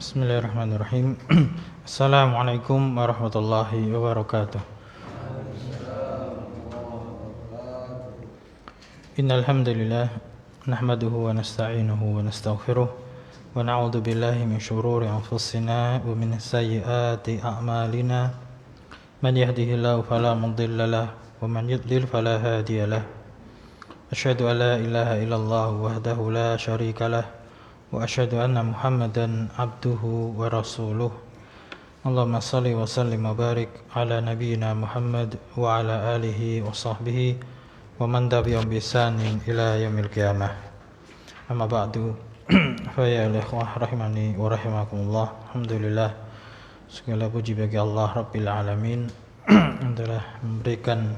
Bismillahirrahmanirrahim. Assalamualaikum warahmatullahi wabarakatuh. Innal hamdalillah nahmaduhu wa nasta'inuhu wa nastaghfiruh wa na'udzu billahi min shururi anfusina wa min sayyiati a'malina. Man yahdihillahu fala mudilla lahu wa man yudlil fala hadiya lahu. Asyhadu an la ilaha illallah wahdahu la syarika lahu wa asyhadu anna Muhammadan abduhu wa rasuluh. Allahumma salli wa sallim wa barik ala nabiyyina Muhammad wa ala alihi wa sahbihi wa man tabi'ahum bi ihsanin ila yaumil qiyamah. Amma ba'du. Fa ya ikhwah rahimani wa rahimakumullah. Alhamdulillah, segala puji bagi Allah Rabbil Alamin yang telah memberikan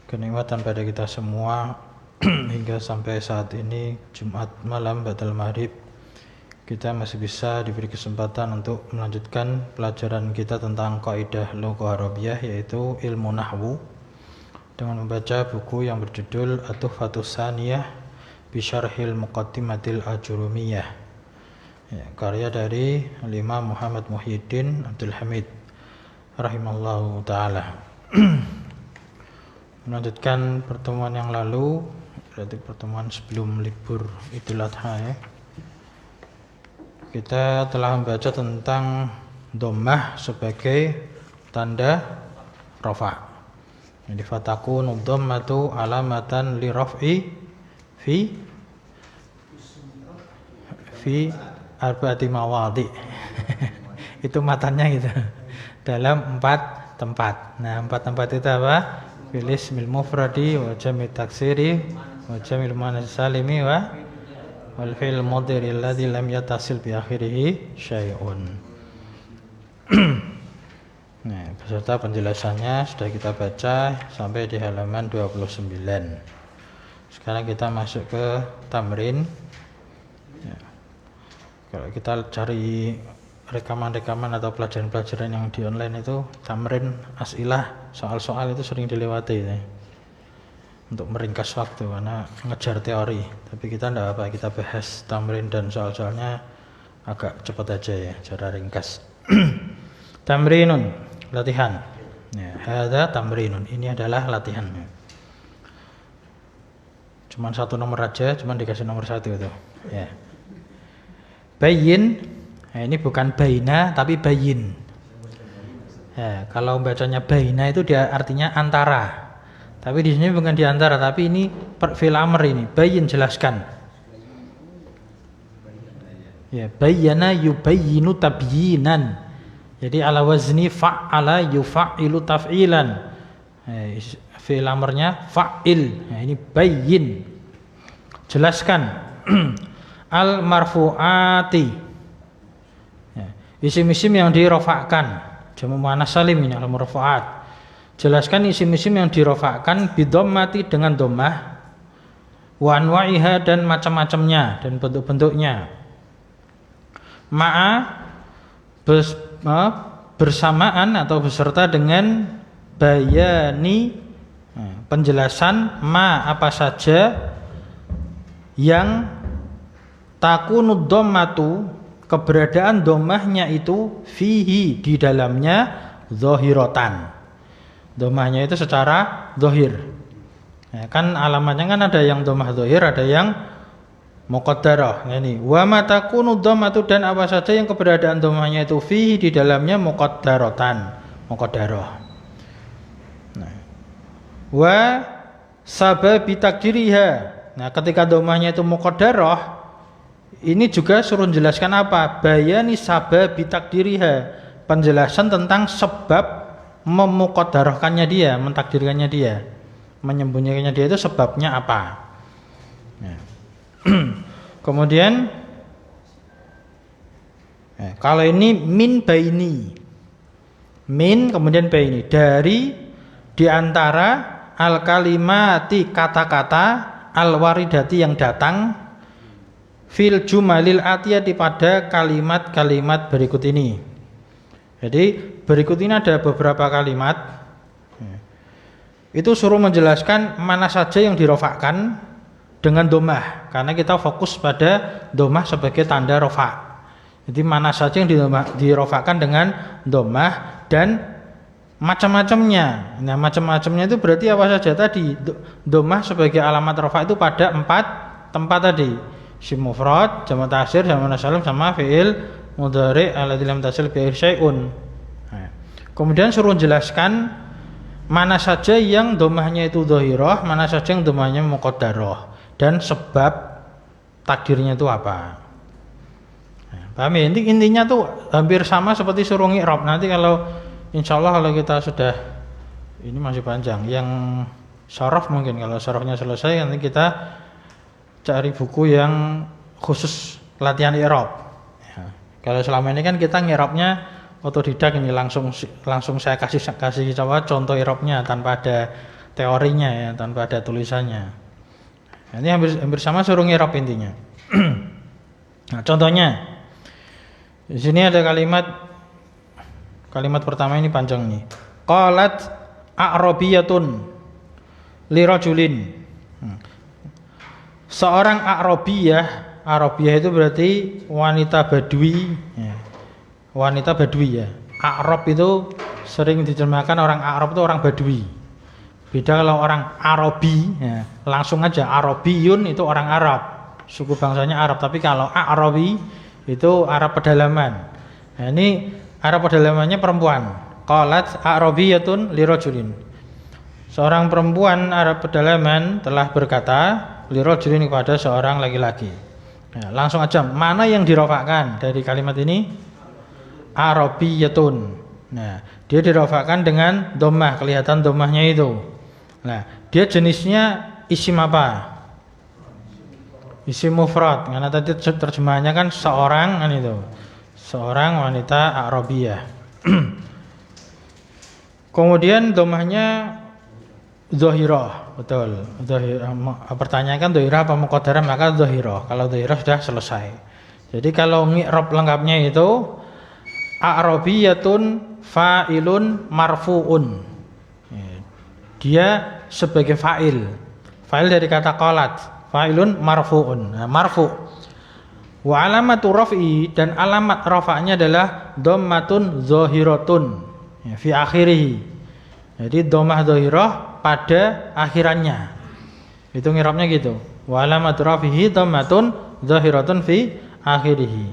kenikmatan pada kita semua hingga sampai saat ini Jumat malam ba'dal maghrib kita masih bisa diberi kesempatan untuk melanjutkan pelajaran kita tentang kaidah lughah Arabiyah, yaitu ilmu nahwu, dengan membaca buku yang berjudul At-Tuhfatus Tsaniyah bi Syarhil Muqaddimatil Ajurumiyah, karya dari Imam Muhammad Muhyiddin Abdul Hamid rahimallahu taala. Melanjutkan pertemuan yang lalu, berarti pertemuan sebelum libur Idul Adha ya. Kita telah membaca tentang dhammah sebagai tanda rafa. Jadi fatakunu dhammatu alamatan li raf'i fi arba'ati mawadhi. Itu matanya gitu. Dalam 4 tempat. Nah, 4 tempat itu apa? Fil ismil mufradi wa jam'i taksiri wa jam'il muannas salimi wa wal fi'il mudhari alladhi lam yattasil bi akhirih syai'un. Nah, beserta penjelasannya sudah kita baca sampai di halaman 29. Sekarang kita masuk ke tamrin. Ya. Kalau kita cari rekaman-rekaman atau pelajaran-pelajaran yang di online itu, tamrin, as'ilah, soal-soal itu sering dilewati ya. Untuk meringkas waktu karena ngejar teori, tapi kita tidak apa, kita bahas tamrin dan soal-soalnya agak cepat aja ya, cara ringkas. Tamrinun, latihan ya, hadza tamrinun, ini adalah latihan. Cuman 1 nomor aja, cuman dikasih nomor 1 itu ya. Bayin, nah ini bukan baina tapi bayin ya. Kalau bacanya baina itu dia artinya antara, tapi di sini bukan di antara, tapi ini fi'il amr ini. Bayin, jelaskan. Ya, bayyana yubayyinu tabyinan. Jadi ala wazni fa'ala yuf'ilu taf'ilan. Fi'il amrnya fa'il. Nah, ini bayyin. Jelaskan. Al marfu'ati. Ya, isim-isim yang dirofakkan. Jamu muannas salim ini al marfu'at. Jelaskan isim-isim yang dirofakkan bidhammati dengan dhammah, wa anwa'iha dan macam-macamnya dan bentuk-bentuknya, ma'a bersamaan atau beserta dengan bayani penjelasan ma apa saja yang takunu dhammatu keberadaan dhammahnya itu fihi di dalamnya zahiratan. Dhammahnya itu secara zahir. Ya, kan alamatnya kan ada yang dhammah zahir, ada yang muqaddarah. Ini wa ma takunu dhammatu, dan apa saja yang keberadaan dhammahnya itu fihi di dalamnya muqaddaratan, muqaddarah. Nah, wa sababi takdiriha. Nah, ketika dhammahnya itu muqaddarah, ini juga suruh menjelaskan apa? Bayani sababi takdiriha, penjelasan tentang sebab memuqaddarahkannya dia, mentakdirkannya dia, menyembunyikannya dia itu sebabnya apa ya. Kemudian kalau ini min baini, min kemudian baini, dari diantara al kalimati kata-kata al waridati yang datang fil jumalil atiyati pada kalimat-kalimat berikut ini. Jadi berikut ini ada beberapa kalimat. Itu suruh menjelaskan mana saja yang dirofakkan dengan dhammah, karena kita fokus pada dhammah sebagai tanda rofa. Jadi mana saja yang dirofakkan dengan dhammah dan macam-macamnya. Nah, macam-macamnya itu berarti apa saja tadi? Dhammah sebagai alamat rafa itu pada 4 tempat tadi. Isim mufrad, jamak taksir, jamak salim sama fi'il mudhari' alladzi lam tasil bihi syai'un. Nah, kemudian suruh jelaskan mana saja yang dhammahnya itu dhahirah, mana saja yang dhammahnya muqaddarah dan sebab takdirnya itu apa. Nah, paham ya? Intinya tuh hampir sama seperti suruh i'rab. Nanti kalau insyaallah kalau kita sudah ini masih panjang, yang syaraf mungkin kalau syarafnya selesai nanti kita cari buku yang khusus latihan i'rab. Ya. Kalau selama ini kan kita ngirabnya otodidak, ini langsung saya kasih coba contoh i'rabnya tanpa ada teorinya ya, tanpa ada tulisannya. Ini hampir sama suruh ngirab intinya. Nah, contohnya di sini ada kalimat pertama ini panjang nih. Qalat a'rabiyatun lirajulin. Seorang Arabiyah itu berarti wanita Badui ya. Wanita Badui ya. Arab itu sering diterjemahkan orang Arab itu orang Badui. Beda kalau orang Arabi ya. Langsung aja Arabiyun itu orang Arab, suku bangsanya Arab. Tapi kalau Arabi itu Arab pedalaman. Nah, ini Arab pedalamannya perempuan. Qalat a'rabiyatun lirajulin. Seorang perempuan Arab pedalaman telah berkata lirajulin kepada seorang laki-laki. Nah, langsung aja mana yang dirofakkan dari kalimat ini? Arabiyatun. Nah, dia dirofakkan dengan dhammah, kelihatan dhammahnya itu. Nah, dia jenisnya isim apa? Isim mufrad. Karena tadi terjemahannya kan seorang kan itu. Seorang wanita Arabiyah. Kemudian dhammahnya dhahirah, betul. Pertanyaan kan dhahirah apa muqaddarah, maka dhahirah. Kalau dhahirah sudah selesai. Jadi kalau i'rab lengkapnya itu a'rabiyatun fa'ilun marfu'un. Dia sebagai fa'il. Fa'il dari kata qalat. Fa'ilun marfu'un. Nah, marfu'. Wa alamatu raf'i, dan alamat rafa'nya adalah dhammatun zahiratun ya, fi akhirih. Jadi dhammah zahirah pada akhirannya. Itu ngirabnya gitu. Wa alamatu raf'ihi dhammatun zahiratun fi akhirih.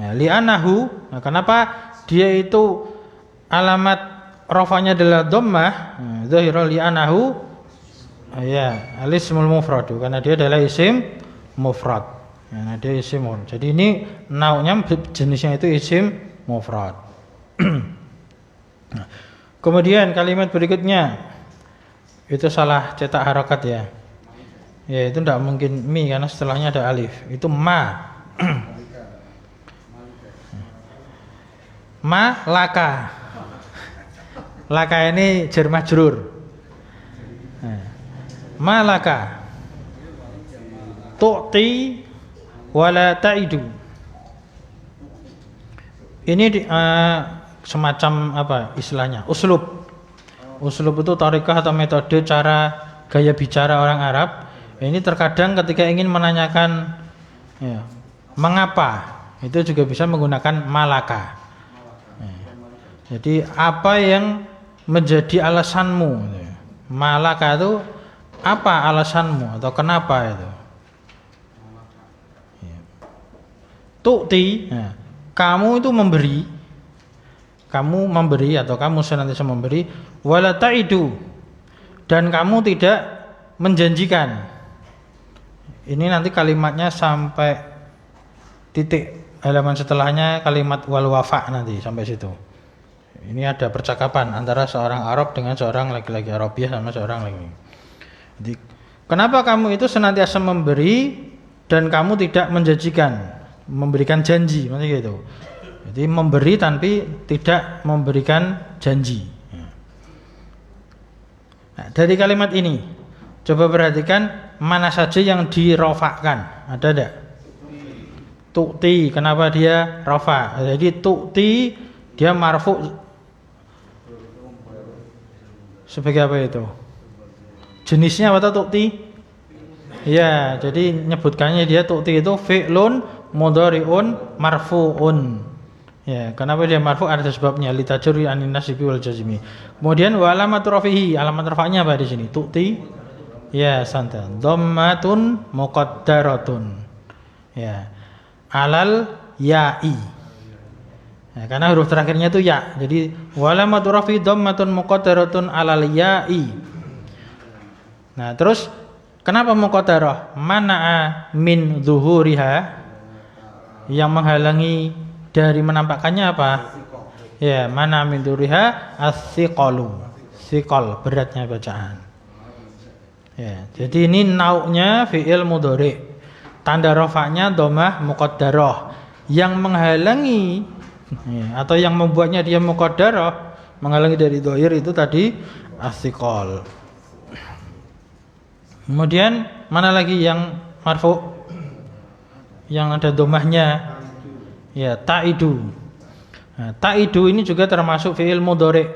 Nah, li'annahu, nah, kenapa dia itu alamat rafa'nya adalah dhammah zahirah? Li'annahu ya al-ismul mufrad, karena dia adalah isim mufrad. Nah, dia isim mufrad. Jadi ini nau'nya jenisnya itu isim mufrad. Nah, kemudian kalimat berikutnya itu salah cetak harokat ya. Ya itu tidak mungkin mi karena setelahnya ada alif. Itu ma. Ma laka. Laka ini jar majrur. Ma laka. Tu'ti wala ta'idu. Ini semacam apa istilahnya? Uslub. Uslub itu tariqah atau metode cara gaya bicara orang Arab. Ini terkadang ketika ingin menanyakan ya, mengapa, itu juga bisa menggunakan malaka. Jadi apa yang menjadi alasanmu? Malaka itu apa alasanmu atau kenapa itu? Tu'ti, nah, kamu itu memberi, atau kamu senantiasa memberi, wala ta'idu, dan kamu tidak menjanjikan. Ini nanti kalimatnya sampai titik halaman setelahnya kalimat wal wafa nanti sampai situ. Ini ada percakapan antara seorang Arab dengan seorang laki-laki Arabiah sama seorang laki. Jadi, kenapa kamu itu senantiasa memberi dan kamu tidak menjanjikan? Memberikan janji, macam gitu. Jadi memberi tapi tidak memberikan janji. Nah, dari kalimat ini coba perhatikan mana saja yang dirofakkan. Ada tidak? Tu'ti, kenapa dia rofa? Jadi tu'ti dia marfu sebagai apa itu? Jenisnya apa tu'ti? Ya, jadi nyebutkannya dia tu'ti itu fi'lun mudhari'un marfu'un. Ya, kenapa dia marfu? Ada sebabnya, litajri anin nasibi wal jazmi. Kemudian wa alamatu rafihi, alamat rafa'nya apa di sini? Tu'ti. Ya, santan. Dhammatun muqaddaratun. Ya. Alal ya'i. Ya, karena huruf terakhirnya itu ya. Jadi wa alamatu rafihi dhammatun muqaddaratun alal ya'i. Nah, terus kenapa muqaddarah? Mana'a min zuhuriha, yang menghalangi dari menampakkannya apa? Ya, mana min zuhuriha as-siqalu. Siqal, beratnya bacaan. Ya, jadi ini nau'nya fi'il mudhari'. Tanda rafa'nya dhammah muqaddarah. Yang menghalangi ya, atau yang membuatnya dia muqaddarah, menghalangi dari dhamir itu tadi as-siqal. Kemudian mana lagi yang marfu? Yang ada dhammahnya? Ya, ta'idu. Nah, ta'idu ini juga termasuk fi'il mudhari'.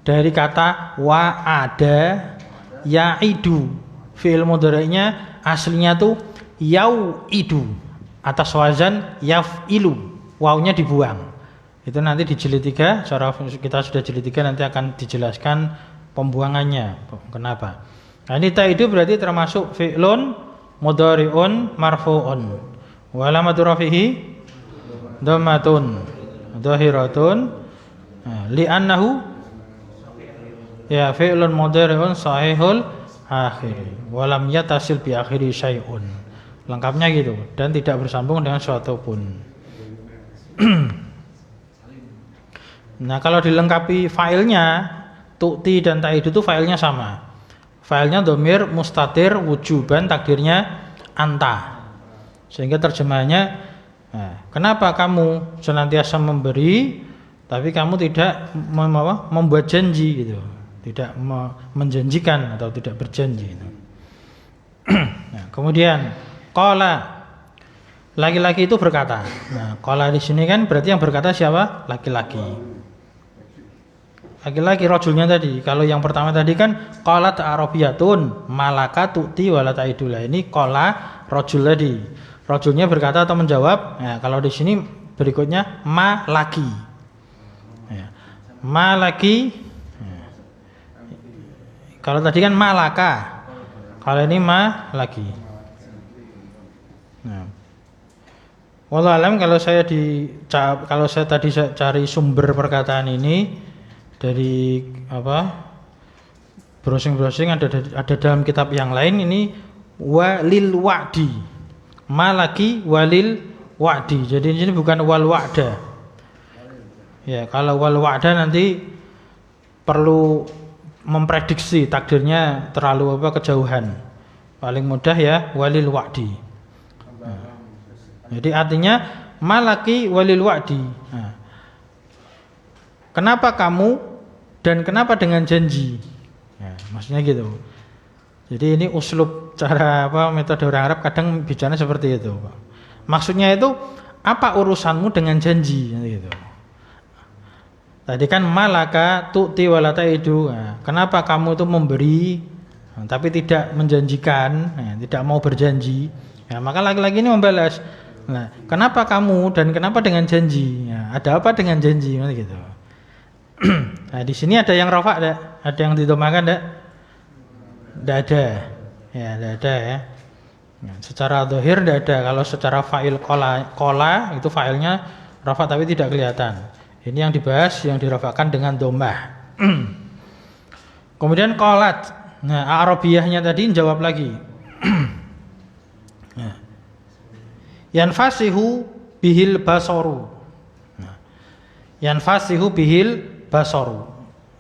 Dari kata wa'ada ya'idu. Fi'il mudhari'nya aslinya tuh yau'idu. Atas wazan yaf'ilu. Wawunya dibuang. Itu nanti di jilid 3, cara kita sudah jilid 3 nanti akan dijelaskan pembuangannya. Kenapa? Nah, ini ta'idu berarti termasuk fi'lun mudhari'un marfu'un. Wa alamatu rafihi dhammatun dhahiratun li'annahu ya fi'lun mudhari'un sahihul akhir wa lam yatasil bi akhiri syai'un. Lengkapnya gitu, dan tidak bersambung dengan suatu pun. Nah, kalau dilengkapi failnya tu'ti dan ta'idu itu failnya sama. Failnya dhamir mustatir wujuban, takdirnya anta. Sehingga terjemahannya, nah, kenapa kamu senantiasa memberi tapi kamu tidak membuat janji gitu, tidak menjanjikan atau tidak berjanji gitu. Nah, kemudian qala, laki-laki itu berkata. Nah, qala di sini kan berarti yang berkata siapa? Laki-laki. Laki-laki rajulnya tadi. Kalau yang pertama tadi kan qalat arabiyatun malaka tu'ti wala ta'idullah. Ini qala rajul tadi. Rajulnya berkata atau menjawab. Nah, kalau di sini berikutnya ma laki. Ya. Ma laki. Ya. Kalau tadi kan malaka. Kalau ini ma laki. Nah. Wallahu alam, kalau saya tadi cari sumber perkataan ini dari browsing ada dalam kitab yang lain, ini walil wa'di. Malaki walil wa'di. Jadi ini bukan wal wa'da. Ya, kalau wal wa'da nanti perlu memprediksi takdirnya terlalu kejauhan. Paling mudah ya walil wa'di. Nah, jadi artinya malaki walil wa'di. Nah, kenapa kamu dan kenapa dengan janji? Ya, maksudnya gitu. Jadi ini uslub cara metode orang Arab kadang bicara seperti itu. Maksudnya itu apa urusanmu dengan janji? Gitu. Tadi kan malaka tu'ti wala ta'idu. Nah, kenapa kamu itu memberi tapi tidak menjanjikan, tidak mau berjanji? Ya, maka laki-laki ini membalas. Nah, kenapa kamu dan kenapa dengan janji? Ya, ada apa dengan janji? Gitu. Nah, di sini ada yang rafa' enggak? Ada yang didomakan enggak? Enggak ada. Ya, enggak ada ya. Ya, secara zahir enggak ada. Kalau secara fa'il qala itu fa'ilnya rafa' tapi tidak kelihatan. Ini yang dibahas yang dirafa'kan dengan dhammah. Kemudian qalat. Nah, arabiyahnya tadi jawab lagi. Nah. Yanfasihu bihil basaru. Nah. Yanfasihu bihil basaru.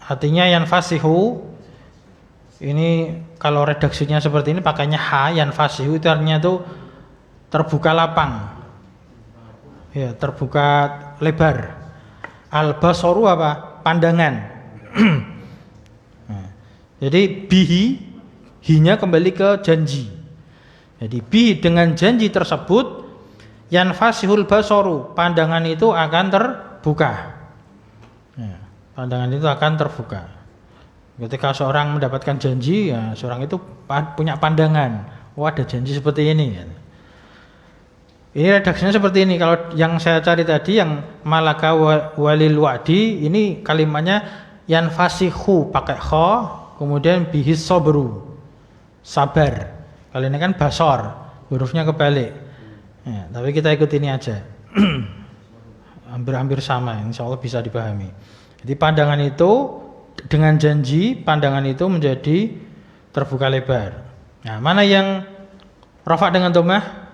Artinya yanfasihu ini kalau redaksinya seperti ini pakainya ha, yanfasihu itu artinya itu terbuka lapang. Ya, terbuka lebar. Al basaru apa? Pandangan. Nah, jadi bihi, hinya kembali ke janji. Jadi bihi dengan janji tersebut yanfasihul basaru, pandangan itu akan terbuka. Ya, pandangan itu akan terbuka. Ketika seorang mendapatkan janji, ya seorang itu punya pandangan. Wah, ada janji seperti ini. Ini redaksinya seperti ini. Kalau yang saya cari tadi yang malaka walil wa'di, ini kalimatnya yanfasihu pakai kha, kemudian bihis sabru, sabar. Kalau ini kan basor, hurufnya kebalik. Ya, tapi kita ikut ini aja. Hampir-hampir sama, insya Allah bisa dipahami. Jadi pandangan itu dengan janji, pandangan itu menjadi terbuka lebar. Nah, mana yang rafa dengan dhammah?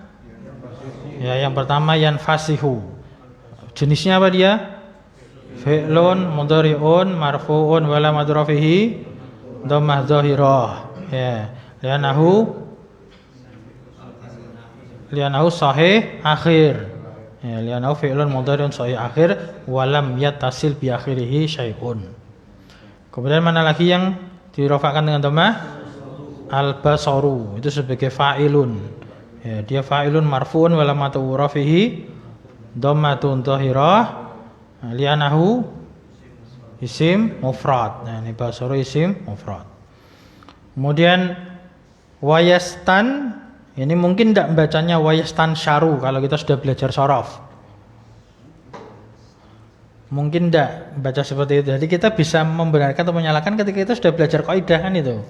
Ya, yang pertama yanfasihu. Jenisnya apa dia? Fi'lun mudhari'un marfu'un wa lam adrafihi dhammah dhahirah. Ya, lianahu sahih akhir. Ya, lianahu fi'lun mudhari'un sahih akhir wa lam yattasil bi akhirih syai'un. Kemudian mana lagi yang dirafa'kan dengan dhammah? Al-basaru, itu sebagai fa'ilun. Ya, dia fa'ilun marfu'un wa lam atrafihi dhammatun dhahirah li'annahu isim mufrad. Nah, ini basaru isim mufrad. Kemudian wayastan, ini mungkin tidak bacanya wayastan syaru kalau kita sudah belajar shorof. Mungkin tidak baca seperti itu. Jadi kita bisa membenarkan atau menyalahkan ketika kita sudah belajar kaidah kan itu.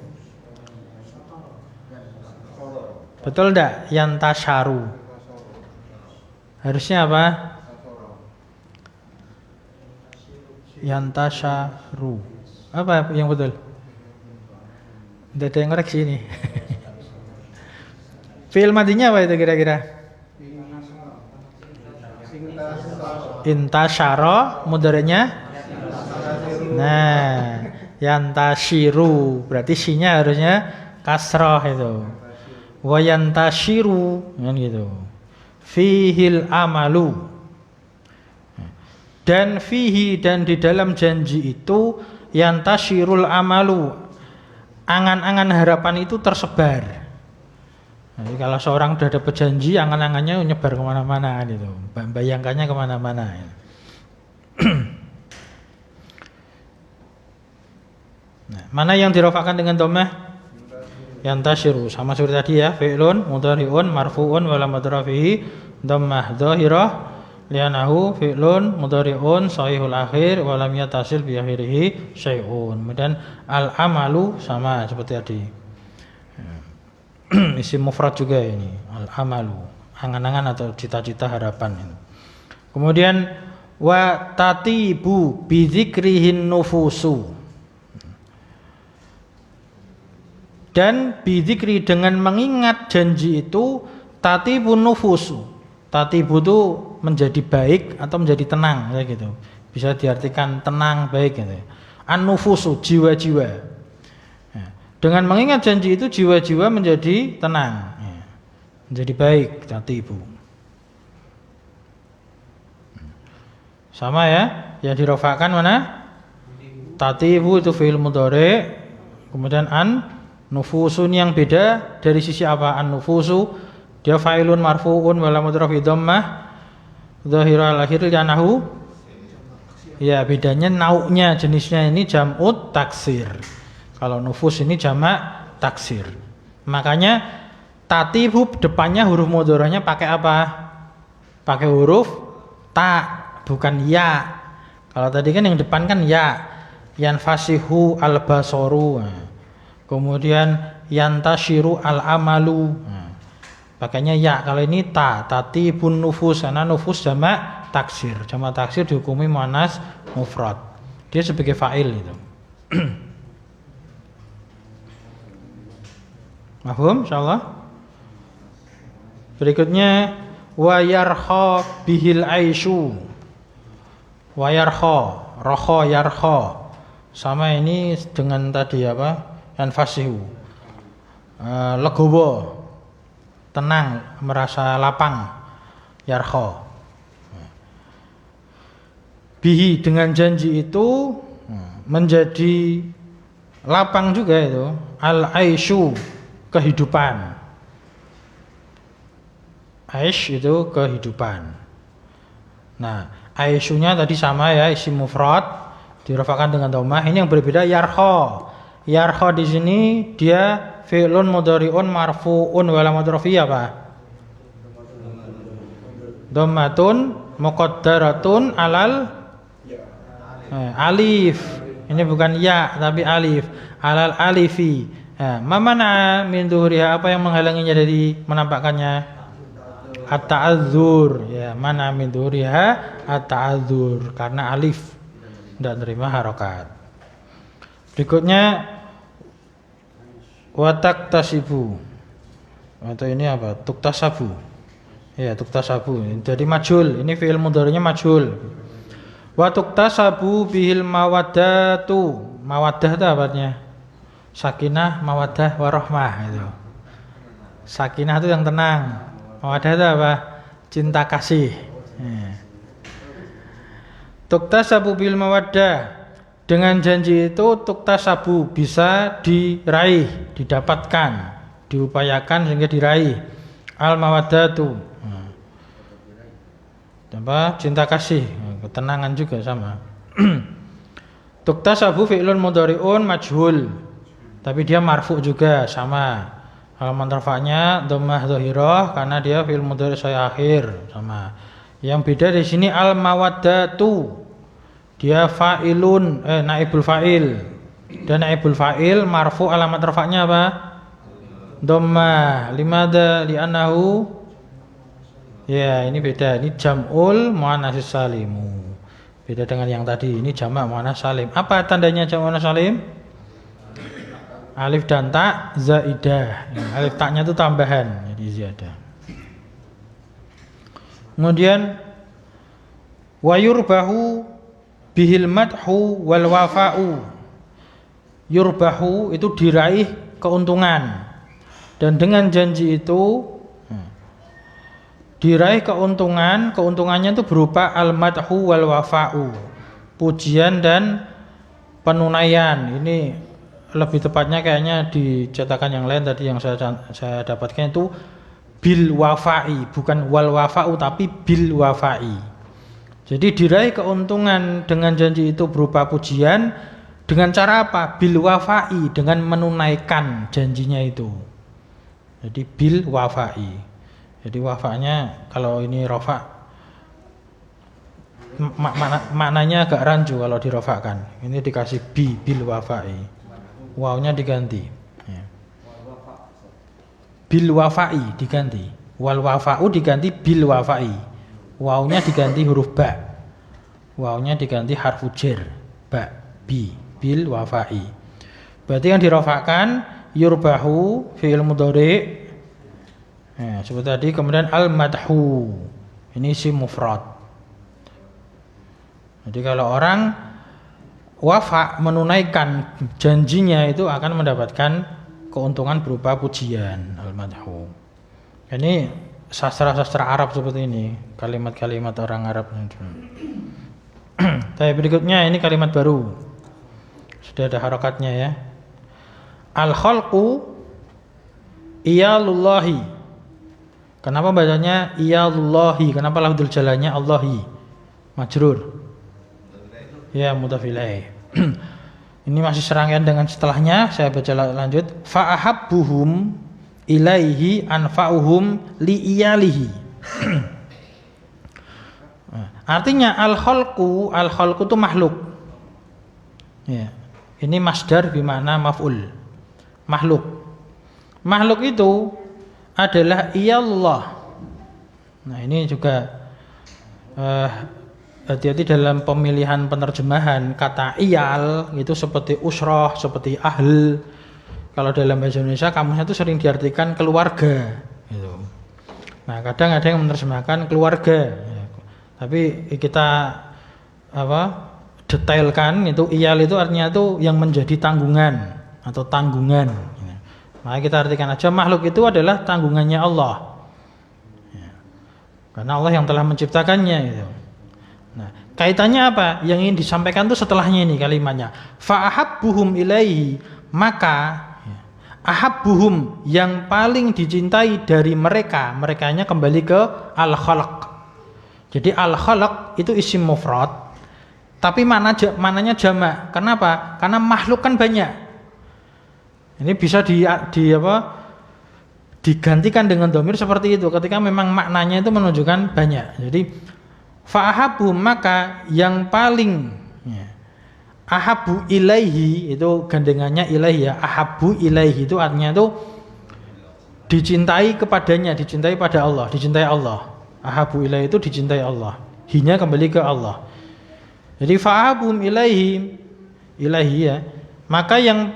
Betul enggak? Yantasyaru. Harusnya apa? Yantasyaru. Apa yang betul? Tidak ada yang koreksi ini. Fi'il madinya apa itu kira-kira? Intasyara, mudhari'nya? Nah, yantasyiru. Berarti sinya harusnya kasrah itu. Wa yantashiru, kan gitu. Fihil amalu. Dan fihi, dan di dalam janji itu yantashirul amalu. Angan-angan harapan itu tersebar. Jadi kalau seorang sudah dapat janji, angan-angannya nyebar kemana-mana gitu. Bayangkannya kemana-mana. Nah, mana yang dirafa'kan dengan dhammah? Yantashiru, sama seperti tadi ya, fi'lun mudhari'un marfu'un wa lam atrafihi dhammah dhahirah li'annahu fi'lun mudhari'un sahihul akhir wa lam yattasil bi akhirih syai'un. Kemudian al-amalu sama seperti tadi. Isim mufrad juga ini, al-amalu, angan-angan atau cita-cita harapan ini. Kemudian wa tatibu bi dzikrihin nufusu. Dan bidzikri, dengan mengingat janji itu, tatibun nufusu. Tatibu itu menjadi baik atau menjadi tenang, kayak gitu. Bisa diartikan tenang, baik gitu. An-nufusu, jiwa-jiwa. Ya. Dengan mengingat janji itu, jiwa-jiwa menjadi tenang, ya. Menjadi baik, tatibu. Sama ya, yang dirafa'kan mana? Tatibu itu fi'il mudhari', kemudian nufusun yang beda dari sisi apa? An-nufusu dia fa'ilun marfu'un wa lam atrafi dhammah dhahirah al-akhir li'annahu, ya bedanya nau'nya, jenisnya ini jam'ut taksir. Kalau nufus ini jamak taksir. Makanya tatibu depannya huruf mudharanya pakai apa? Pakai huruf ta, bukan ya. Kalau tadi kan yang depan kan ya. Yanfasihu al-basaru. Kemudian yantashiru al-amalu. Pakainya ya. Kalau ini ta, tatibun nufus, karena nufus jamak taksir. Jamak taksir dihukumi muannas mufrad. Dia sebagai fa'il itu. Mahfum insyaallah. Berikutnya wa yarha bihil aisyu. Wa yarha, raha yarha. Sama ini dengan tadi apa? Yanfasihu. Legowo, tenang, merasa lapang. Yarha. Bihi, dengan janji itu menjadi lapang juga itu. Al-aisyu, kehidupan. Aish itu kehidupan. Nah, aishunya tadi sama ya, isim mufrad dirafa'kan dengan dhammah. Ini yang berbeda yarha. Yarha di sini dia fi'lun mudhari'un marfu'un wa lam atrafi apa? Dhammatun muqaddaratun alal alif. Ini bukan ya tapi alif. Alal alifi. Mamana min dhuhriha, apa yang menghalanginya dari menampakkannya? At-ta'adzur. Ya, mana min dhuhriha at-ta'adzur, karena alif tidak terima harokat. Berikutnya watak tasibu, atau ini apa? Tuktasabu. Ya, tuktasabu. Jadi majhul. Ini fi'il mudhari'nya majhul. Wa tuktasabu bihil mawaddatu. Mawaddah itu artinya sakinah, mawaddah, warahmah itu. Sakinah itu yang tenang. Mawaddah itu apa? Cinta kasih. Tuktasabu bil mawaddah. Dengan janji itu tuktasabu bisa diraih, didapatkan, diupayakan sehingga diraih. Al mawaddatu. Apa? Cinta kasih, ketenangan juga sama. Tuktasabu fi'lun mudhari'un majhul. Tapi dia marfu juga sama. Alamat rafa'nya dhammah dhahirah karena dia fi'il mudhari' saya akhir sama. Yang beda di sini al mawaddatu. Dia fa'ilun naibul fa'il. Dan naibul fa'il marfu alamat rafa'nya apa? Dhammah. Limadha li'annahu, ya ini beda. Ini jam'ul muannatsis salimu. Beda dengan yang tadi. Ini jamak muannats salim. Apa tandanya jamak muannats salim? Alif dan ta zaidah. Alif taknya itu tambahan, jadi ziyadah. Kemudian wa yurbahu bihil madhu wal wafa'u. Yurbahu itu diraih keuntungan, dan dengan janji itu diraih keuntungan. Keuntungannya itu berupa al madhu wal wafa'u, pujian dan penunaian. Ini lebih tepatnya kayaknya di cetakan yang lain tadi yang saya dapatkan itu bil wafa'i, bukan wal wafa'u tapi bil wafa'i. Jadi diraih keuntungan dengan janji itu berupa pujian dengan cara apa? Bil wafa'i, dengan menunaikan janjinya itu. Jadi bil wafa'i. Jadi wafa'nya kalau ini rofa maknanya agak rancu kalau dirofakkan. Ini dikasih bil wafa'i. Wawnya diganti. Bil wafa'i diganti. Wal wafa'u diganti bil wafa'i. Wawnya diganti huruf ba. Wawnya diganti harfu jar. Ba, bi, bil wafa'i. Berarti yang dirofakkan yurbahu fi'il mudhari'. Seperti tadi. Kemudian al madhu. Ini isim mufrad. Jadi kalau orang wafa menunaikan janjinya itu akan mendapatkan keuntungan berupa pujian, al-madhu. Ini sastra-sastra Arab seperti ini, kalimat-kalimat orang Arab. Tapi berikutnya ini kalimat baru. Sudah ada harokatnya ya. Al-khalqu iyalullahi. Kenapa bacanya iyalullahi? Kenapa lafdzul jalannya Allahi? Majrur. Ya, mudhaf ilaih. Ini masih serangkaian dengan setelahnya. Saya baca lanjut. Fa'ahabbuhum ilaihi anfa'uhum li'iyalihi. Artinya al-khalqu itu makhluk. Ya. Ini masdar bermakna maf'ul. Makhluk. Makhluk itu adalah iyallah. Nah, ini juga hati-hati dalam pemilihan penerjemahan. Kata iyal itu seperti usroh, seperti ahl. Kalau dalam bahasa Indonesia kamusnya itu sering diartikan keluarga gitu. Nah kadang ada yang menerjemahkan keluarga ya. Tapi kita detailkan itu iyal itu artinya itu yang menjadi tanggungan atau tanggungan ya. Maka kita artikan aja makhluk itu adalah tanggungannya Allah ya. Karena Allah yang telah menciptakannya gitu. Nah, kaitannya apa? Yang ingin disampaikan itu setelahnya ini kalimatnya. Fa'ahabbuhum ilaihi, maka ahabbuhum yang paling dicintai dari mereka, merekanya kembali ke al-khalq. Jadi al-khalq itu isim mufrad, tapi mananya jamak. Kenapa? Karena makhluk kan banyak. Ini bisa digantikan dengan dhamir seperti itu ketika memang maknanya itu menunjukkan banyak. Jadi fa'ahabu, maka yang paling ahabu ilaihi, itu gandengannya ilaihi ya. Ahabu ilaihi itu artinya itu dicintai kepadanya, dicintai pada Allah, dicintai Allah. Ahabu ilaihi itu dicintai Allah, hinya kembali ke Allah. Jadi fa'ahabum ilaihi, ilaihi ya, maka yang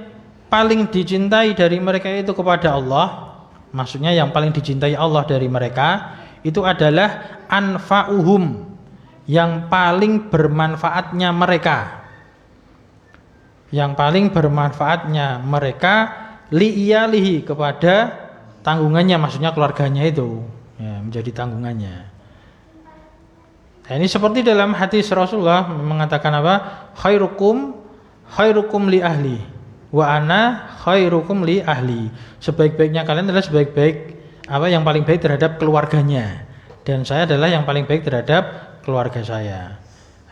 paling dicintai dari mereka itu kepada Allah, maksudnya yang paling dicintai Allah dari mereka itu adalah anfa'uhum, yang paling bermanfaatnya mereka, yang paling bermanfaatnya mereka li'iyalihi, kepada tanggungannya, maksudnya keluarganya itu ya, menjadi tanggungannya. Nah, ini seperti dalam hadis Rasulullah mengatakan apa? Khairukum li ahli wa ana khairukum li ahli. Sebaik-baiknya kalian adalah sebaik-baik yang paling baik terhadap keluarganya, dan saya adalah yang paling baik terhadap keluarga saya.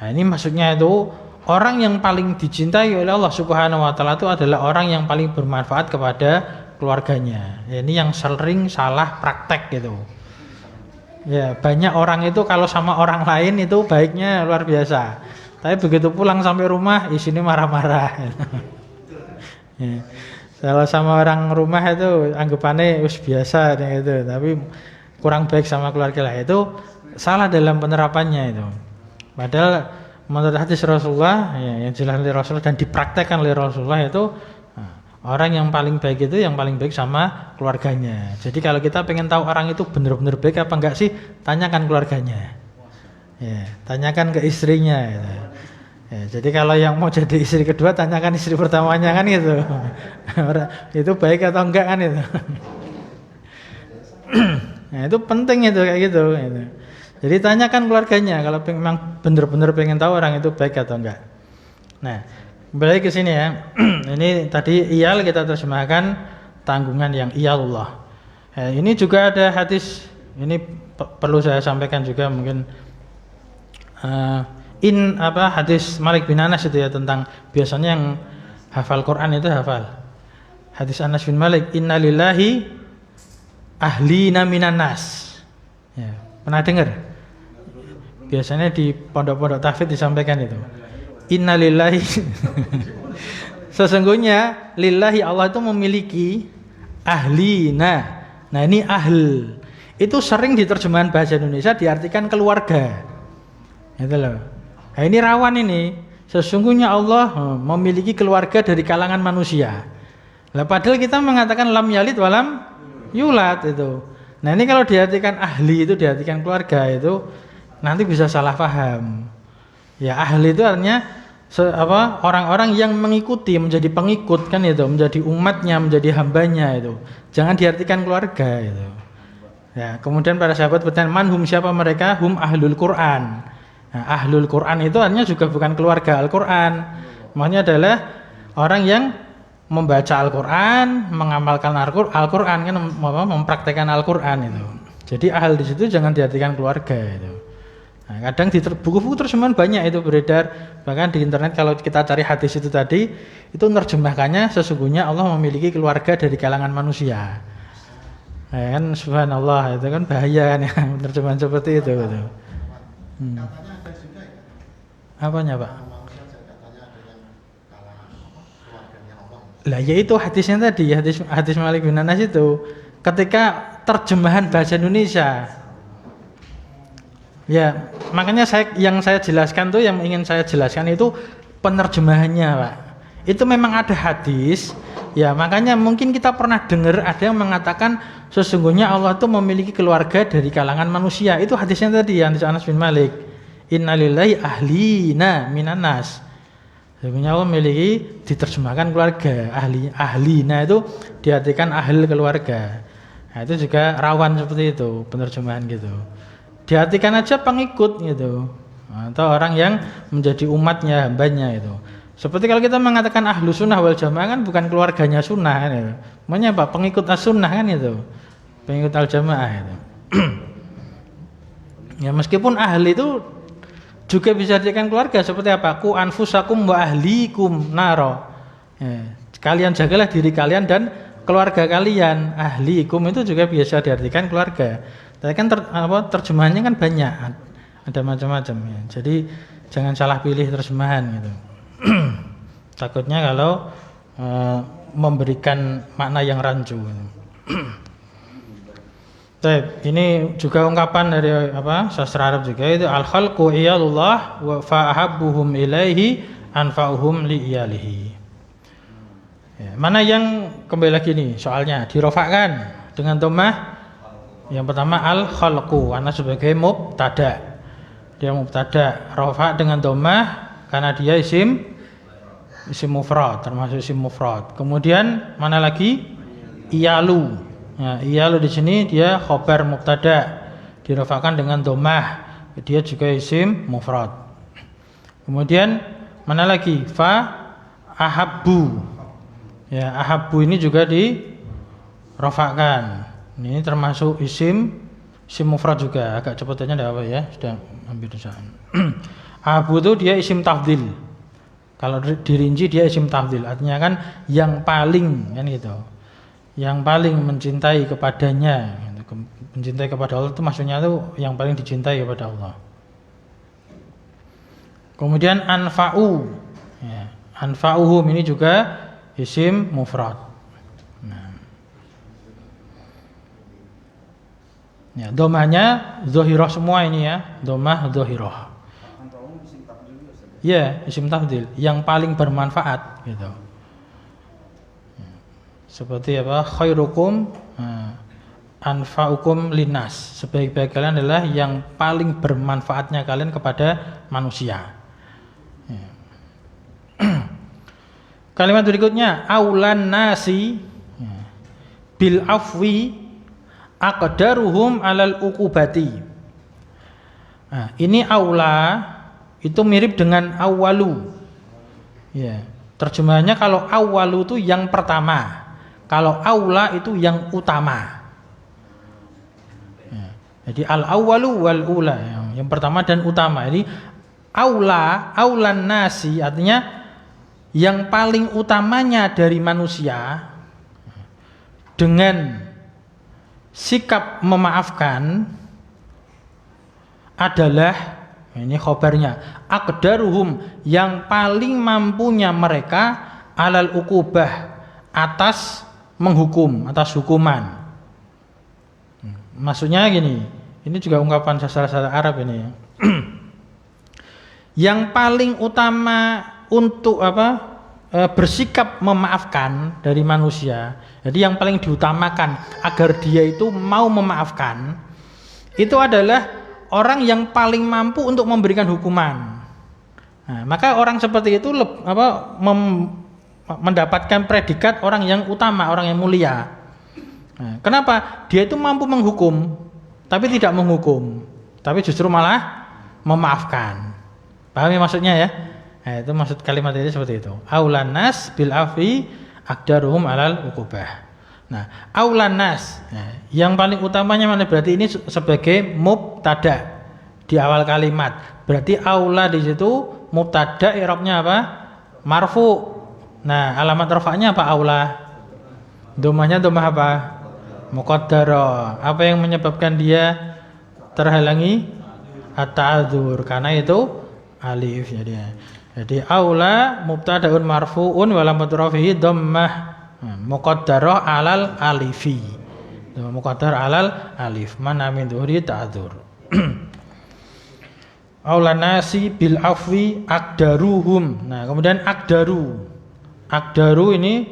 Nah, ini maksudnya itu orang yang paling dicintai oleh Allah Subhanahu wa taala itu adalah orang yang paling bermanfaat kepada keluarganya. Ya, ini yang sering salah praktek gitu. Ya, banyak orang itu kalau sama orang lain itu baiknya luar biasa, tapi begitu pulang sampai rumah isinya marah-marah. Ya, kalau sama orang rumah itu anggapannya biasa gitu, tapi kurang baik sama keluarga lah, itu salah dalam penerapannya itu. Padahal menurut hadis Rasulullah ya, yang jelas oleh Rasulullah dan dipraktekkan oleh Rasulullah itu, orang yang paling baik itu yang paling baik sama keluarganya. Jadi kalau kita pengen tahu orang itu benar-benar baik apa enggak sih, tanyakan keluarganya. Ya, tanyakan ke istrinya gitu. Ya, jadi kalau yang mau jadi istri kedua, tanyakan istri pertamanya kan gitu. Itu baik atau enggak kan itu. Nah, itu penting itu kayak gitu. Jadi tanyakan keluarganya kalau memang benar-benar pengen tahu orang itu baik atau enggak. Nah, kembali ke sini ya. Ini tadi iyal kita terjemahkan tanggungan yang iyalullah. Ini juga ada hadis, ini perlu saya sampaikan juga mungkin hadis Malik bin Anas itu ya, tentang biasanya yang hafal Quran itu hafal. Hadis Anas bin Malik, innalillahi ahlina minan nas. Ya, pernah dengar? Biasanya di pondok-pondok tahfidz disampaikan itu. Innalillahi sesungguhnya lillahi, Allah itu memiliki ahlina. Nah, ini ahl itu sering di terjemahan bahasa Indonesia diartikan keluarga. Itu loh. Nah, ini rawan ini. Sesungguhnya Allah memiliki keluarga dari kalangan manusia. Lah padahal kita mengatakan lam yalid walam yulad itu. Nah, ini kalau diartikan ahli itu diartikan keluarga itu nanti bisa salah paham. Ya, ahli itu artinya orang-orang yang mengikuti, menjadi pengikut kan itu, menjadi umatnya, menjadi hambanya itu. Jangan diartikan keluarga itu. Ya, kemudian para sahabat bertanya, manhum, siapa mereka? Hum ahlul Quran. Nah, ahlul Quran itu artinya juga bukan keluarga Al-Quran. Maksudnya adalah orang yang membaca Al-Quran, mengamalkan Al-Quran kan, mempraktekkan Al-Quran itu. Jadi ahl di situ jangan diartikan keluarga itu. Nah, kadang di buku-buku terjemahan banyak itu beredar, bahkan di internet kalau kita cari hadis itu tadi, itu menerjemahkannya sesungguhnya Allah memiliki keluarga dari kalangan manusia. Nah, kan subhanallah, itu kan bahaya kan ya, terjemahan seperti itu gitu. Apanya Pak? Lah yaitu hadisnya tadi, hadis Malik bin Anas itu, ketika terjemahan bahasa Indonesia. Ya, makanya yang saya jelaskan tuh, yang ingin saya jelaskan itu penerjemahannya, Pak. Itu memang ada hadis, ya makanya mungkin kita pernah dengar ada yang mengatakan sesungguhnya Allah itu memiliki keluarga dari kalangan manusia. Itu hadisnya tadi yang di Anas bin Malik. Innalillahi ahlina minan nas. Sesungguhnya Allah memiliki, diterjemahkan keluarga, ahlina itu diartikan ahli keluarga. Nah, itu juga rawan seperti itu penerjemahan gitu. Diartikan aja pengikut gitu, atau orang yang menjadi umatnya, hambanya itu. Seperti kalau kita mengatakan ahlu sunnah wal jamaah kan bukan keluarganya sunnah kan itu. Makanya apa? Pengikut as-sunnah kan itu, pengikut al-jamaah itu. Ya meskipun ahli itu juga bisa dijadikan keluarga, seperti apa? Ku anfusakum wa ahlikum naro. Ya, kalian jagalah diri kalian dan keluarga kalian, ahlikum itu juga biasa diartikan keluarga. Tapi kan terjemahannya kan banyak, ada macam-macam ya. Jadi jangan salah pilih terjemahan gitu. Takutnya kalau memberikan makna yang rancu. Baik, ini juga ungkapan dari sastra Arab juga, itu al-khalqu iyalullah wa fa'ahabbuhum ilaihi anfa'uhum li iyalihi. Ya, mana yang kembali lagi nih soalnya dirofakkan dengan dhammah. Yang pertama al-khalqu karena sebagai mubtada. Dia mubtada, rafa dengan dhammah karena dia isim mufrad, termasuk isim mufrad. Kemudian mana lagi? Iyalu. Ya, iyalu di sini dia khobar mubtada, dirafa'kan dengan dhammah. Dia juga isim mufrad. Kemudian mana lagi? Fa ahabbu. Ya, ahabbu ini juga dirafa'kan. Ini termasuk isim mufrad juga. Agak cepatannya enggak apa ya? Sudah hampir selesai. Ahabbu itu dia isim tafdhil. Kalau dirinci dia isim tafdhil, artinya kan yang paling kan gitu. Yang paling mencintai kepadanya, mencintai kepada Allah itu maksudnya itu yang paling dicintai kepada Allah. Kemudian anfa'u, ya, anfa'uhum ini juga isim mufrad. Nah. Ya, dhammahnya dhahirah semua ini ya, dhammah dhahirah. Ya, isim tafdhil yang paling bermanfaat gitu. Seperti apa? Khairukum anfa'ukum linnas. Sebaik-baik kalian adalah yang paling bermanfaatnya kalian kepada manusia. Ya. Kalimat berikutnya aulan nasi bil afwi aqdaruhum alal uqubati. Nah, ini aula itu mirip dengan awalu. Ya, terjemahannya kalau awalu itu yang pertama. Kalau aula itu yang utama. Ya, jadi al-awwalu wal ula, yang pertama dan utama. Jadi aulan nasi artinya yang paling utamanya dari manusia dengan sikap memaafkan adalah, ini khobarnya, aqdaruhum yang paling mampunya mereka alal uqubah atas menghukum, atas hukuman. Maksudnya gini, ini juga ungkapan sastra Arab ini. Yang paling utama untuk bersikap memaafkan dari manusia. Jadi yang paling diutamakan agar dia itu mau memaafkan itu adalah orang yang paling mampu untuk memberikan hukuman. Nah, maka orang seperti itu mendapatkan predikat orang yang utama, orang yang mulia. Nah, kenapa? Dia itu mampu menghukum, tapi tidak menghukum, tapi justru malah memaafkan. Pahami maksudnya ya? Nah, itu maksud kalimat ini seperti itu. Aulan nas bil afi aqdaruhum alal uqubah. Nah, aulan nas, nah, yang paling utamanya mana? Berarti ini sebagai mubtada di awal kalimat. Berarti aula di situ mubtada, i'rabnya apa? Marfu. Nah, alamat rafa'nya apa? Aula. Dhammahnya dhammah apa? Muqaddarah. Apa yang menyebabkan dia terhalangi? At-ta'adzur. Karena itu alif jadinya. Jadi aula mubtadaun marfu'un wa alamat rafihi dhammah muqaddarah alal alifi. Muqaddar alal alif. Mana min dhuhri ta'adzur. Aula nasi bil afwi aqdaruhum. Nah, kemudian aqdaru. Aqdaru ini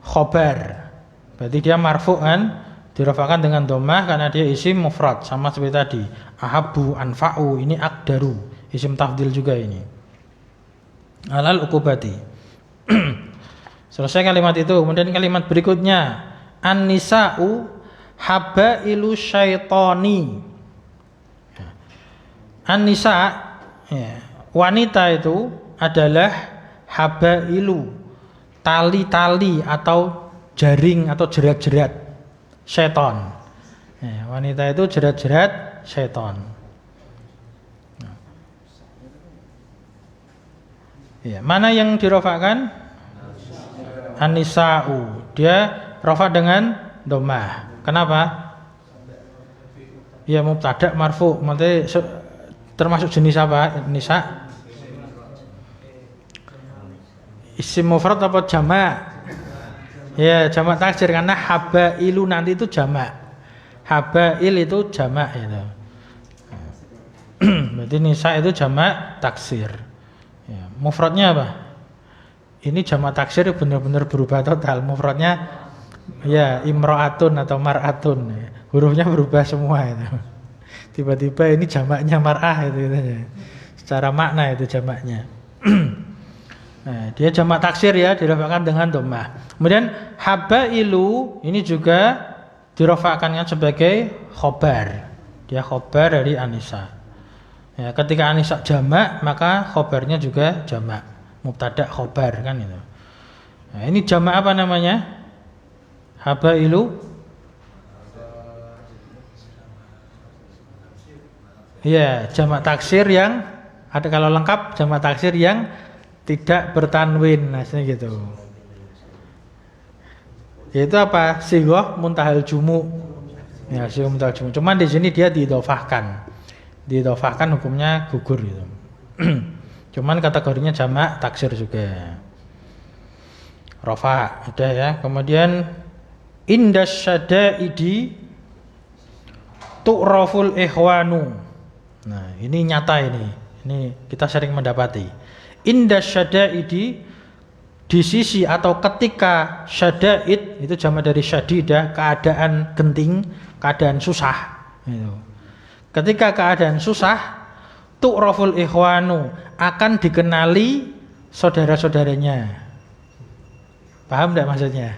khobar. Berarti dia marfu' kan, dirafa'kan dengan dhammah karena dia isim mufrad sama seperti tadi. Ahabbu, anfa'u, ini aqdaru, isim tafdhil juga ini. Alal uqubati. Selesai kalimat itu. Kemudian kalimat berikutnya an-nisa'u habailu syaitani. An-nisa, ya, wanita itu adalah habailu, tali-tali atau jaring atau jerat-jerat syaitan. Ya, wanita itu jerat-jerat syaitan. Ya, mana yang dirofakkan? An-nisa'u. Dia rafa dengan dhammah. Kenapa? Ya mubtada marfu, maksudnya termasuk jenis apa? Nisa? Isim mufrad apa jamak? Ya jamak taksir karena habailu nanti itu jamak. Habail itu jamak itu. Berarti nisa itu jamak taksir. Ya, mufradnya apa? Ini jamak taksir benar-benar berubah total. Mufradnya ya imro'atun atau mar'atun. Hurufnya berubah semua itu. Tiba-tiba ini jamaknya mar'ah itu ya. Secara makna itu jamaknya. Nah, dia jamak taksir ya, dirafa'kan dengan dhammah. Kemudian habailu ini juga dirafa'kannya sebagai khobar. Dia khobar dari Anisa. Ya, ketika Anisa jamak maka khobarnya juga jamak. Mubtada khobar kan itu. Nah, ini jamak apa namanya? Habailu. Ya, jamak taksir yang ada kalau lengkap jamak taksir yang tidak bertanwin, maksudnya gitu. Yaitu apa? Sighah muntahal jumu. Ya, sighah muntahal jumu. Cuman di sini dia diidhofahkan. Diidhofahkan hukumnya gugur gitu. Cuman kategorinya jamak taksir juga. Rafa udah ya. Kemudian indas syada'idi tu'raful ikhwanu. Nah, ini nyata ini. Ini kita sering mendapati. Indas syada'idi di sisi atau ketika syada'id itu jamak dari syadidah, keadaan genting, keadaan susah gitu. Ketika keadaan susah tu'raful ikhwanu akan dikenali saudara-saudaranya. Paham enggak maksudnya?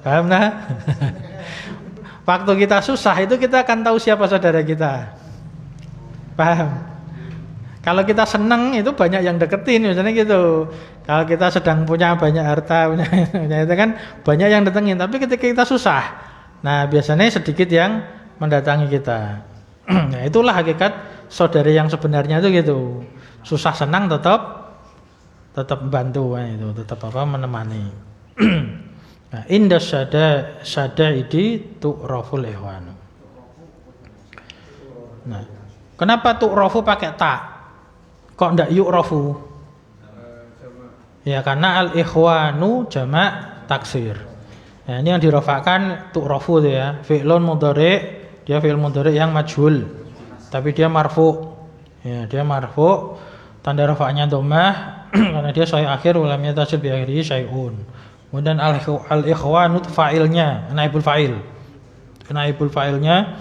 Paham enggak? Waktu kita susah itu kita akan tahu siapa saudara kita. Paham? Kalau kita senang itu banyak yang deketin misalnya gitu. Kalau kita sedang punya banyak harta punya itu kan banyak yang datengin. Tapi ketika kita susah, nah biasanya sedikit yang mendatangi kita. Nah itulah hakikat saudara yang sebenarnya itu gitu. Susah senang tetap membantu itu, tetap apa menemani. Nah, inda syada'idi tu'raful ikhwanu. Nah, kenapa tu'rafu pakai ta? Kok ndak yu'rafu? Ya karena al-ikhwanu jamak taksir. Nah, ini yang dirafa'kan tu'rafu ya. Fi'lun mudhari', dia fi'il mudhari' yang majhul. Tapi dia marfu. Ya, dia marfu. Tanda rafa'nya dhammah karena dia sahih akhir lam yatasil bi akhirih syai'un. Kemudian al-ikhwanu fa'ilnya, naibul fa'il. Naibul fa'ilnya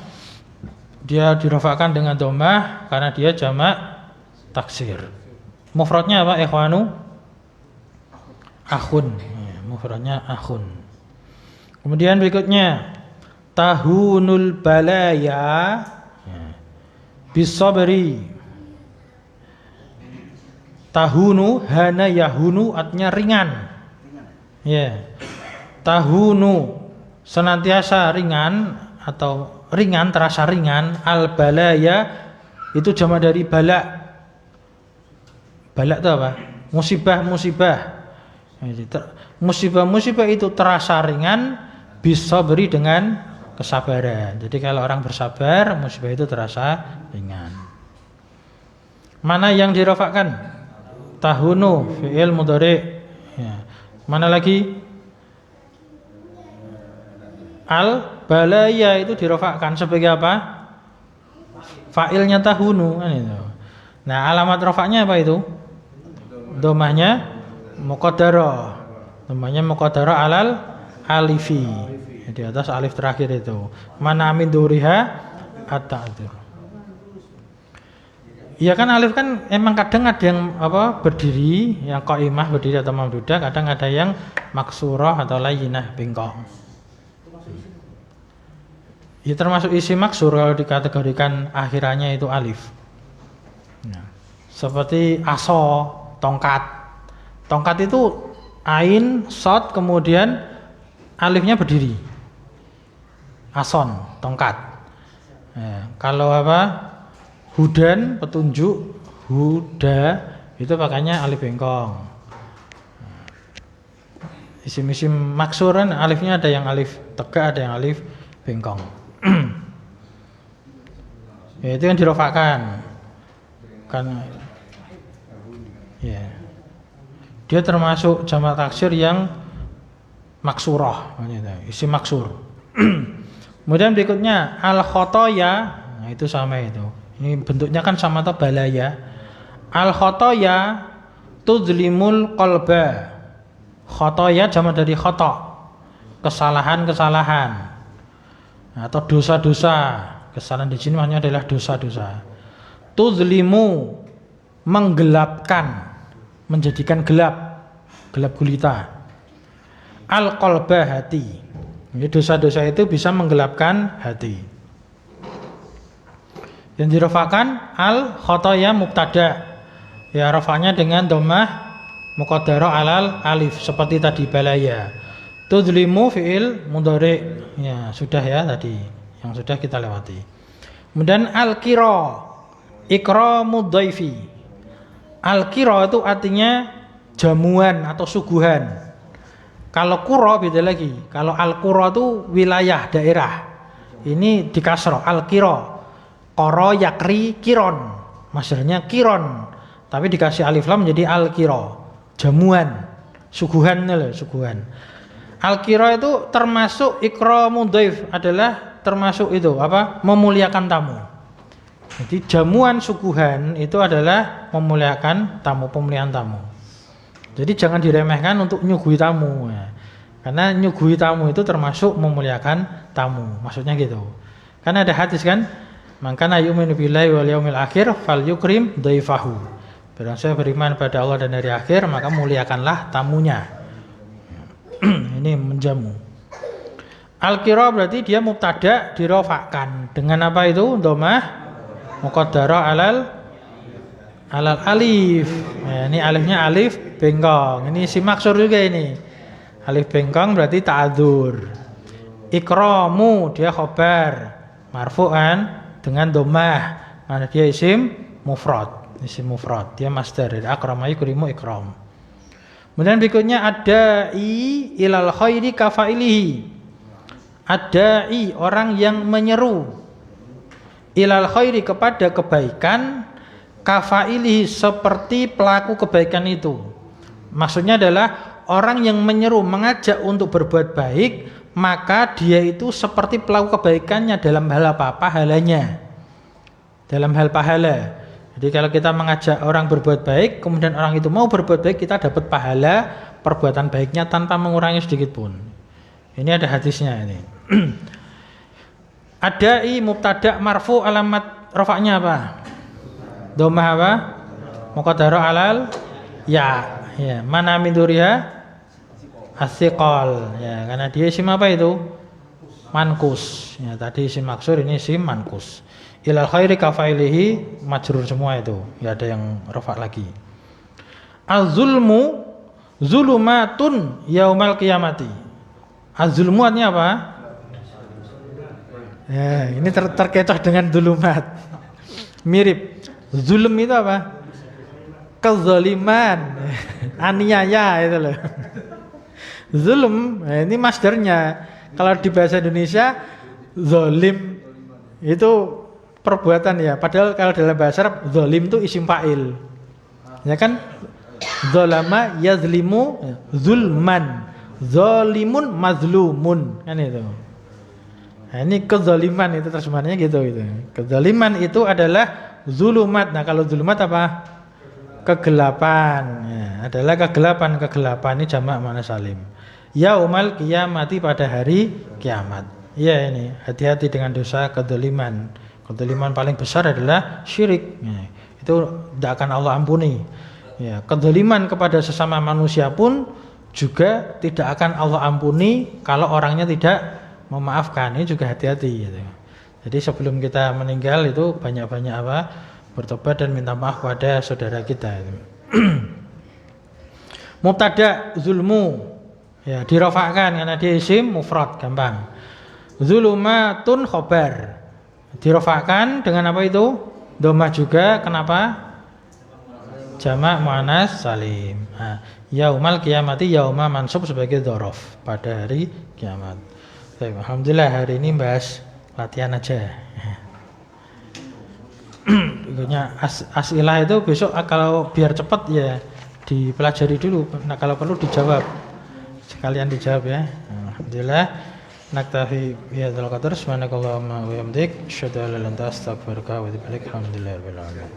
dia dirafa'kan dengan dhammah karena dia jamak taksir. Mufradnya apa ikhwanu? Akhun. Ya, mufradnya akhun. Kemudian berikutnya tahunul balaya ya, bisabri. Tahunu hana yahunu artinya ringan. Ya. Tahunu senantiasa ringan atau ringan terasa ringan. Al balaya itu jamak dari bala. Bala itu apa? Musibah-musibah. Musibah-musibah itu terasa ringan bisa beri dengan kesabaran. Jadi kalau orang bersabar, musibah itu terasa ringan. Mana yang dirafa'kan? Tahunu fi'il mudhari'. Ya. Mana lagi? Al balaya itu dirafa'kan sebagai apa? Fa'ilnya tahunu kan itu. Nah, alamat rafa'nya apa itu? Dhammahnya muqaddarah. Dhammahnya muqaddarah alal alifi. Di atas alif terakhir itu. Mana min duriha at-ta'dzur. Ya kan alif kan emang kadang ada yang apa berdiri, yang qaimah berdiri atau mamdudah, kadang ada yang maksurah atau layyinah bengkok. Ya termasuk isi maksur kalau dikategorikan akhirannya itu alif. Nah, seperti aso, tongkat. Tongkat itu ain, shad, kemudian alifnya berdiri. Ason, tongkat. Nah, kalau apa? Hudan, petunjuk, huda itu pakainya alif bengkong. Isim-isim maksur kan alifnya ada yang alif tegak, ada yang alif bengkong. Ya, itu yang dirofakkan. Kan ya. Dia termasuk jamak taksir yang maksurah, isim maksur. Kemudian berikutnya al-khotoya, nah itu sama itu. Ini bentuknya kan sama atau balaya. Al-khotoya tuzlimul qalba. Khotoya jamak dari khoto, kesalahan-kesalahan atau dosa-dosa. Kesalahan di sini maksudnya adalah dosa-dosa. Tuzlimu, menggelapkan, menjadikan gelap, gelap gulita. Al-qalba, hati. Jadi dosa-dosa itu bisa menggelapkan hati. Yang dirofakkan al-khotoya mubtada. Ya, rofaknya dengan dhammah muqaddarah alal alif seperti tadi balaya. Tuzlimu fi'il mudhari. Ya, sudah ya tadi. Yang sudah kita lewati. Kemudian al-qira, ikramud dhaifi. Al-qira itu artinya jamuan atau suguhan. Kalau qura beda lagi. Kalau al-qura itu wilayah, daerah. Ini dikasroh al-qira. Qara yakri kiron. Masdarnya kiron. Tapi dikasih alif lam menjadi al-qira. Jamuan, suguhan loh, suguhan. Al-qira itu termasuk ikramud dhaif, adalah termasuk itu apa? Memuliakan tamu. Jadi jamuan suguhan itu adalah memuliakan tamu, pemuliaan tamu. Jadi jangan diremehkan untuk nyuguhi tamu ya. Karena nyuguhi tamu itu termasuk memuliakan tamu. Maksudnya gitu. Karena ada hadis kan, "Man kana yu'minu billahi wal yaumil akhir falyukrim dhaifahu." Barang siapa beriman pada Allah dan hari akhir, maka muliakanlah tamunya. Ini menjamu. Al-qira berarti dia mubtada dirofakkan dengan apa itu? Dhammah muqaddarah alal alif. Ya, ini alifnya alif bengkong. Ini isim maksur juga ini. Alif bengkong berarti ta'adzur. Ikramu dia khobar marfu'an dengan dhammah. Karena dia isim mufrad. Isim mufrad. Dia masdar dari akrama yukrimu ikram. Kemudian berikutnya adai ilal khairi kafailihi. Adai orang yang menyeru ilal khairi kepada kebaikan, kafailihi seperti pelaku kebaikan itu. Maksudnya adalah orang yang menyeru, mengajak untuk berbuat baik, maka dia itu seperti pelaku kebaikannya dalam hal apa? Pahalanya. Dalam hal pahala. Jadi kalau kita mengajak orang berbuat baik, kemudian orang itu mau berbuat baik, kita dapat pahala perbuatan baiknya tanpa mengurangi sedikit pun. Ini ada hadisnya ini. Adai mubtada marfu alamat rafa'nya apa? Dhammah apa? Muqaddarah alal ya. Ya, mana min duriha? As-siqal. Ya, karena dia isim apa itu? Mankus. Ya, tadi isim maksur, ini isim mankus. Ilal khairi kafailihi majrur semua itu. Ya, ada yang rafa' lagi. Az-zulmu zulumatun yaumal qiyamati. Az-zulmu artinya apa? Ya, ini terkecoh dengan zulumat. Mirip. Zulm itu apa? Kezaliman. Aniaya itu loh. Zulm, ini masdarnya. Kalau di bahasa Indonesia zalim itu perbuatan ya. Padahal kalau dalam bahasa Arab zalim itu isim fa'il. Ya kan? Zalama yazlimu zulman. Zalimun mazlumun. Kan itu. Nah, ini kezaliman itu terjemahannya gitu itu. Kezaliman itu adalah zulumat. Nah, kalau zulumat apa? Kegelapan. Ya, adalah kegelapan ini jamak mana salim. Yaumal qiyamati pada hari kiamat. Ya, ini hati-hati dengan dosa kedzaliman. Kedzaliman paling besar adalah syirik. Ya, itu tidak akan Allah ampuni. Ya, kedzaliman kepada sesama manusia pun juga tidak akan Allah ampuni kalau orangnya tidak memaafkan. Ini juga hati-hati gitu. Jadi sebelum kita meninggal itu banyak-banyak apa? Bertobat dan minta maaf kepada saudara kita itu. Mubtada zulmu ya dirafa'kan karena dia isim mufrad, gampang. Zulumatun khobar dirafa'kan dengan apa itu? Dhammah juga, kenapa? jamak muannas salim. Nah, yaumal kiamati yauma mansub sebagai dzaraf pada hari kiamat. Baik, alhamdulillah hari ini bahas latihan aja. Berikutnya asilah itu besok kalau biar cepat ya dipelajari dulu. Nah, kalau perlu dijawab. Sekalian dijawab ya. Alhamdulillah. Naktafi bihadzal qadar. Subhanakallahumma wa bihamdik, asyhadu an la ilaha illa anta, astaghfiruka wa atubu ilaik. Alhamdulillahirabbil alamin.